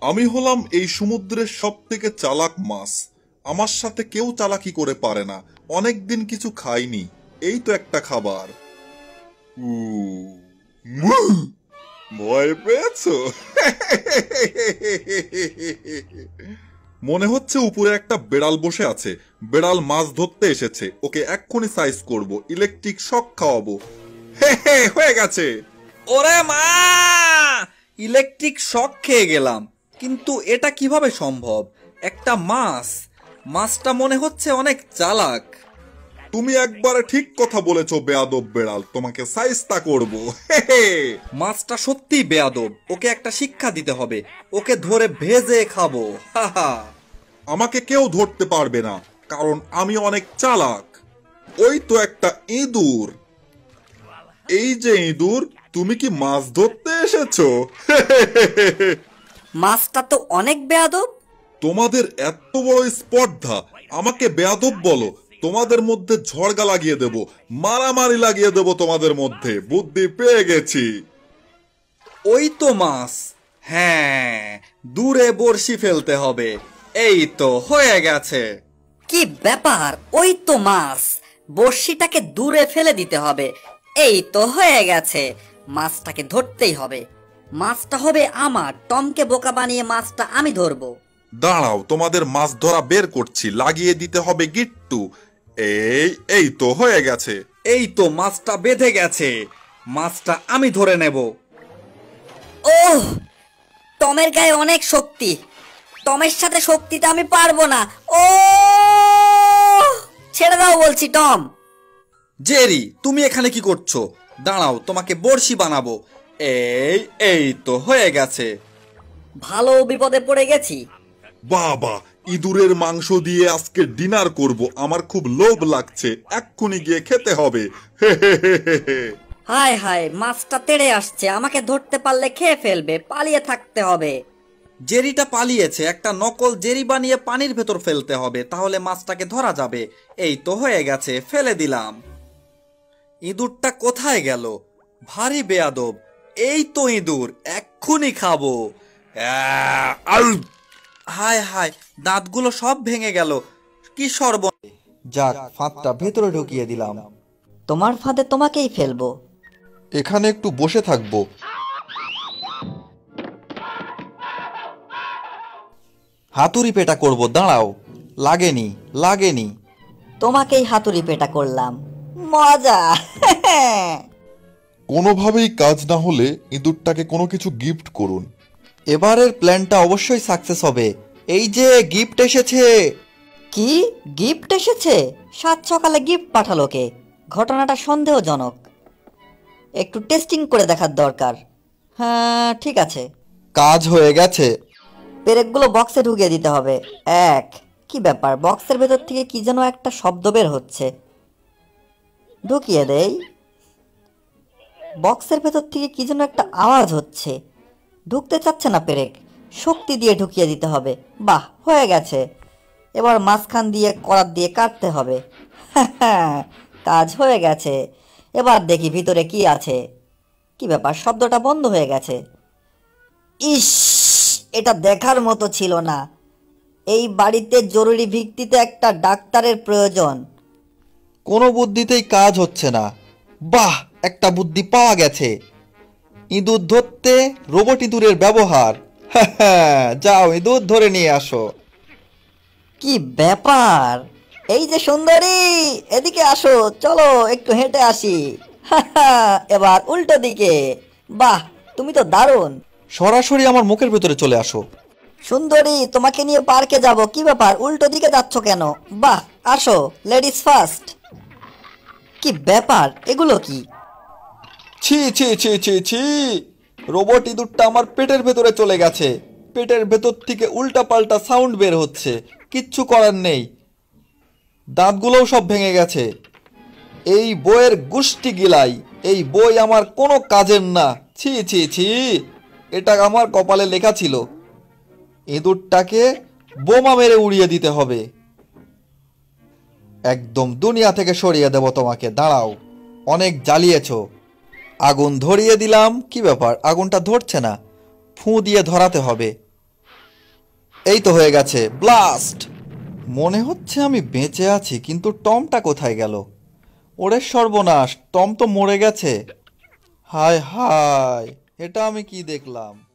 আমি হলাম এই সমুদ্রের সবথেকে চালাক মাছ। আমার সাথে কেউ চালাকি করে পারে না। অনেকদিন কিছু খাইনি, এই তো একটা খাবার। উ মু! ভয় পেয়েছো? মনে হচ্ছে উপরে একটা বেড়াল বসে আছে। বেড়াল মাছ ধরতে এসেছে, ওকে এক্ষুনি সাইজ করব, ইলেকট্রিক শক খাওয়াবো। হে হে, হয়ে গেছে। ওরে মা, ইলেকট্রিক শক খেয়ে গেলাম। কিন্তু এটা কিভাবে সম্ভব? একটা মাছটা মনে হচ্ছে অনেক চালাক। তুমি একবারে ঠিক কথা বলেছো বেয়াদব বেড়াল, তোমাকে সাইজটা করব। হে হে। মাছটা সত্যি বেয়াদব, ওকে একটা শিক্ষা দিতে হবে। ওকে ধরে ভেজে খাবো। হাহা। আমাকে কেউ ধরতে পারবে না, কারণ আমি অনেক চালাক। ওই তো একটা ইঁদুর। এই যে ইঁদুর, তুমি কি মাছ ধরতে এসেছো? মাছটা তো অনেক বেয়াদব। তোমাদের এত বড় স্পর্ধা, আমাকে বেয়াদব বলো? তোমাদের মধ্যে ঝড়গা লাগিয়ে দেব, মারামারি লাগিয়ে দেব তোমাদের মধ্যে। বুদ্ধি পেয়ে গেছি। ওই তো মাছ। হ্যাঁ, দূরে বড়শি ফেলতে হবে। এই তো হয়ে গেছে। কি ব্যাপার, ওই তো মাছ। বড়শিটাকে দূরে ফেলে দিতে হবে। এই তো হয়ে গেছে। মাছটাকে ধরতেই হবে। মাছটা হবে আমার। টমকে বোকা বানিয়ে মাছটা আমি ধরবো। দাঁড়াও, তোমাদের মাছ ধরা বের করছি, লাগিয়ে দিতে হবে গিট্টু। এই এই তো হয়ে গেছে। এই তো মাছটা বেঁধে গেছে। মাছটা আমি ধরে নেব। ওহ, টমের গায়ে অনেক শক্তি। টমের সাথে শক্তিটা আমি পারবো না। ও, ছেড়ে দাও বলছি টম। জেরি, তুমি এখানে কি করছো? দাঁড়াও, তোমাকে বড়শি বানাবো। এই এই তো হয়ে গেছে। ভালো বিপদে পড়ে গেছি। বাবা, ইঁদুরের মাংস দিয়ে আজকে ডিনার করব, আমার খুব লোভ লাগছে, এক্ষুনি গিয়ে খেতে হবে। হে হে হে হে হে। হায় হায়, মাছটা তেড়ে আসছে। আমাকে ধরতে পারলে খেয়ে ফেলবে। পালিয়ে থাকতে হবে। জেরিটা পালিয়েছে। একটা নকল জেরি বানিয়ে পানির ভেতর ফেলতে হবে, তাহলে মাছটাকে ধরা যাবে। এই তো হয়ে গেছে, ফেলে দিলাম। ইঁদুরটা কোথায় গেল? ভারী বেয়াদব। এই তো ইঁদুর, এক্ষুনি খাবো। আউ! হায় হায়, দাঁতগুলো সব ভেঙে গেল। কি সর্ব! যাক, ফাঁদটা ভেতরে ঢুকিয়ে দিলাম। তোমার ফাঁদে তোমাকেই ফেলবো। এখানে একটু বসে থাকবো। হাতুড়ি পেটা করব, দাঁড়াও। লাগেনি লাগেনি। তোমাকেই হাতুড়ি পেটা করলাম। মজা। কোনোভাবেই কাজ না হলে ইঁদুরটাকে কোনো কিছু গিফট করুন। এবারের প্ল্যানটা অবশ্যই সাকসেস হবে। এই যে গিফট এসেছে। কি গিফট এসেছে? সাত সকালে গিফট পাঠালো কে? ঘটনাটা সন্দেহজনক। একটু টেস্টিং করে দেখার দরকার। হ্যাঁ, ঠিক আছে। কাজ হয়ে গেছে। পেরেকগুলো বক্সে ঢুকিয়ে দিতে হবে। এক, কি ব্যাপার, বক্সের ভেতর থেকে কি যেন একটা শব্দ বের হচ্ছে। ঢুকিয়ে দেই। বক্সের ভেতর থেকে কি যেন একটা আওয়াজ হচ্ছে। ঢুকতে চাচ্ছে না পেরেক। শক্তি দিয়ে ঢুকিয়ে দিতে হবে। বাহ, হয়ে গেছে। এবার মাঝখান দিয়ে করাত দিয়ে কাটতে হবে। কাজ হয়ে গেছে। এবার দেখি ভিতরে কি আছে। কি ব্যাপার, শব্দটা বন্ধ হয়ে গেছে। ইস, এটা দেখার মতো ছিল না। এই বাড়িতে জরুরি ভিত্তিতে একটা ডাক্তারের প্রয়োজন। কোনো বুদ্ধিতেই কাজ হচ্ছে না। বাহ, একটা বুদ্ধি পাওয়া গেছে। ইঁদুর ধরতে রোবট ইঁদুরের ব্যবহার। যাও, ইঁদুর ধরে নিয়ে আসো। কি ব্যাপার, এই যে সুন্দরী, এদিকে আসো, চলো একটু হেঁটে আসি। এবার উল্টো দিকে। বাহ, তুমি তো দারুণ। সরাসরি আমার মুখের ভেতরে চলে আসো। সুন্দরী, তোমাকে নিয়ে পার্কে যাব। কি ব্যাপার, উল্টো দিকে যাচ্ছ কেন? বাহ, আসো, লেডিস ফার্স্ট। কি ব্যাপার, এগুলো কি? ছি ছি ছি ছি ছি, রোবট ইঁদুরটা আমার পেটের ভেতরে চলে গেছে। পেটের ভেতর থেকে উল্টা পাল্টা সাউন্ড বের হচ্ছে। কিচ্ছু করার নেই। দাঁতগুলোও সব ভেঙে গেছে। এই বইয়ের গুষ্টি গিলাই। এই বই আমার কোনো কাজের না। ছি ছি ছি, এটা আমার কপালে লেখা ছিল। ইঁদুরটাকে বোমা মেরে উড়িয়ে দিতে হবে। একদম দুনিয়া থেকে সরিয়ে দেব তোমাকে। দাঁড়াও, অনেক জ্বালিয়েছো। আগুন ধরিয়ে দিলাম। কি ব্যাপার, আগুনটা ধরছে না। ফুঁ দিয়ে ধরাতে হবে। এই তো হয়ে গেছে, ব্লাস্ট। মনে হচ্ছে আমি বেঁচে আছি, কিন্তু টমটা কোথায় গেল? ওরে সর্বনাশ, টম তো মরে গেছে। হায় হায়, এটা আমি কি দেখলাম?